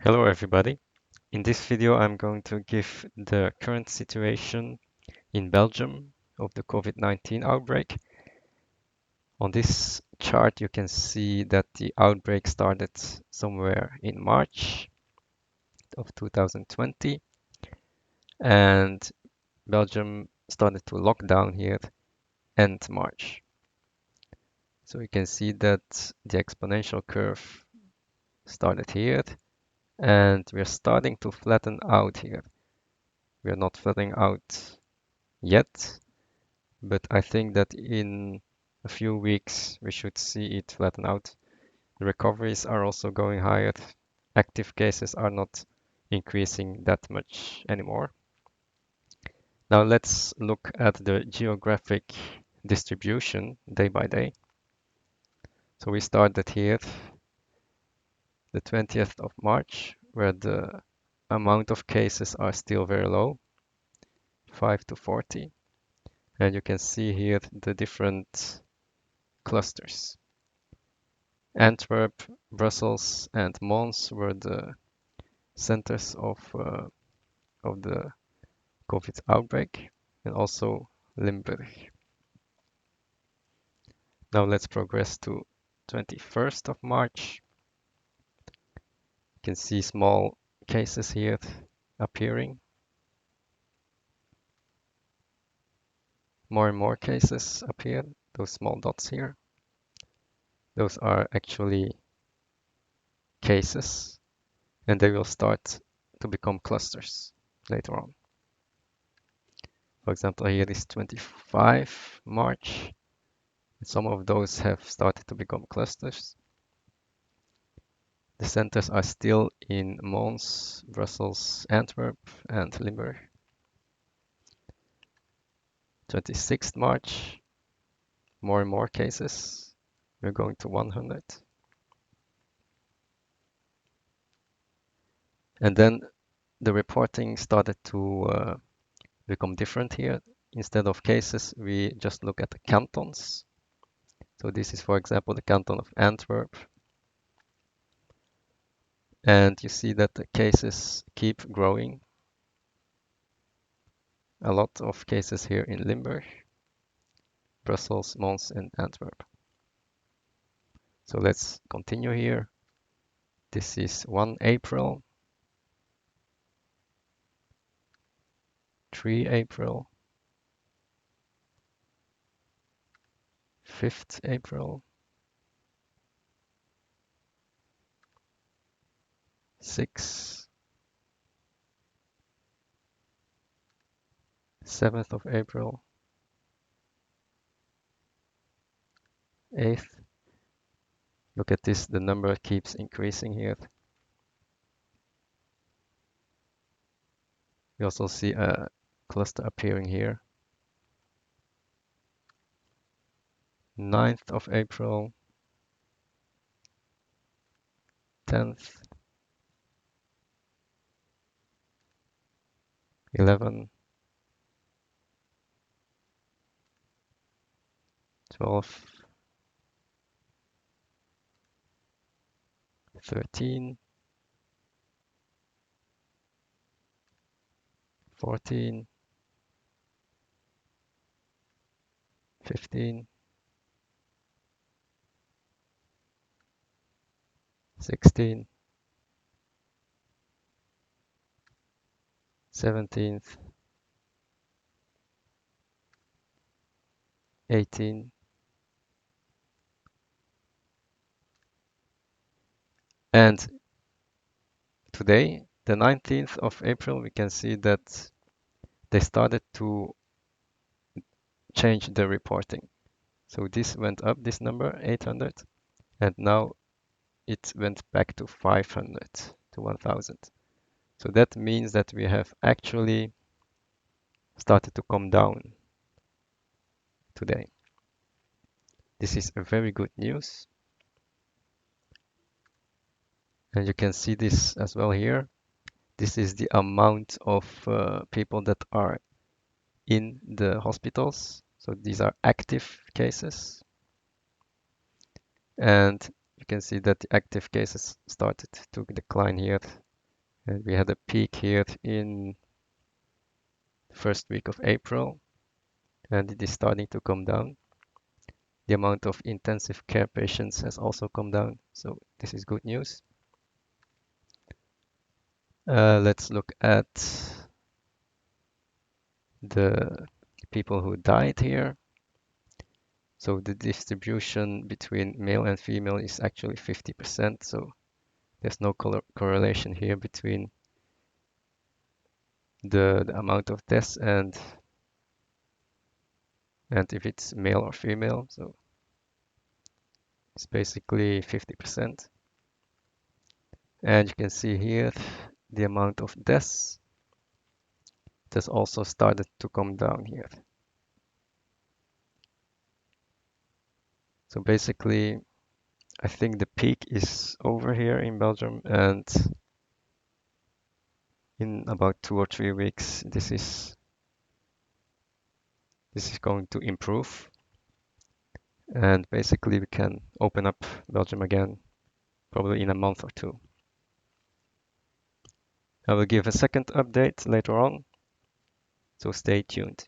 Hello everybody. In this video I'm going to give the current situation in Belgium of the COVID-19 outbreak. On this chart you can see that the outbreak started somewhere in March of 2020 and Belgium started to lock down here end March. So you can see that the exponential curve started here and we're starting to flatten out here. We're not flattening out yet, but I think that in a few weeks we should see it flatten out. The recoveries are also going higher. Active cases are not increasing that much anymore. Now let's look at the geographic distribution day by day. So we started here the 20th of March, where the amount of cases are still very low, 5 to 40. And you can see here the different clusters. Antwerp, Brussels, and Mons were the centers of the COVID outbreak, and also Limburg. Now let's progress to 21st of March. You can see small cases here appearing. More and more cases appear, those small dots here. Those are actually cases, and they will start to become clusters later on. For example, here is 25 March. Some of those have started to become clusters. The centers are still in Mons, Brussels, Antwerp, and Limburg. 26th March, more and more cases. We're going to 100. And then the reporting started to become different here. Instead of cases, we just look at the cantons. So this is, for example, the canton of Antwerp. And you see that the cases keep growing. A lot of cases here in Limburg, Brussels, Mons, and Antwerp. So let's continue here. This is 1 April, 3 April, 5th April, 6th, 7th of April, 8th. Look at this, the number keeps increasing here. We also see a cluster appearing here. 9th of April, 10th, 11, 12, 13, 14, 15, 16, 17th, 18, and today, the 19th of April, we can see that they started to change the reporting. So this went up, this number, 800, and now it went back to 500, to 1000. So that means that we have actually started to come down today. This is a very good news. And you can see this as well here. This is the amount of people that are in the hospitals. So these are active cases. And you can see that the active cases started to decline here And we had a peak here in the first week of April, and it is starting to come down. The amount of intensive care patients has also come down, so this is good news. Let's look at the people who died here. So the distribution between male and female is actually 50%, so there's no correlation here between the amount of deaths and if it's male or female. So it's basically 50%. And you can see here the amount of deaths has also started to come down here. So basically, I think the peak is over here in Belgium, and in about 2 or 3 weeks, this is going to improve, and basically we can open up Belgium again, probably in a month or two. I will give a second update later on, so stay tuned.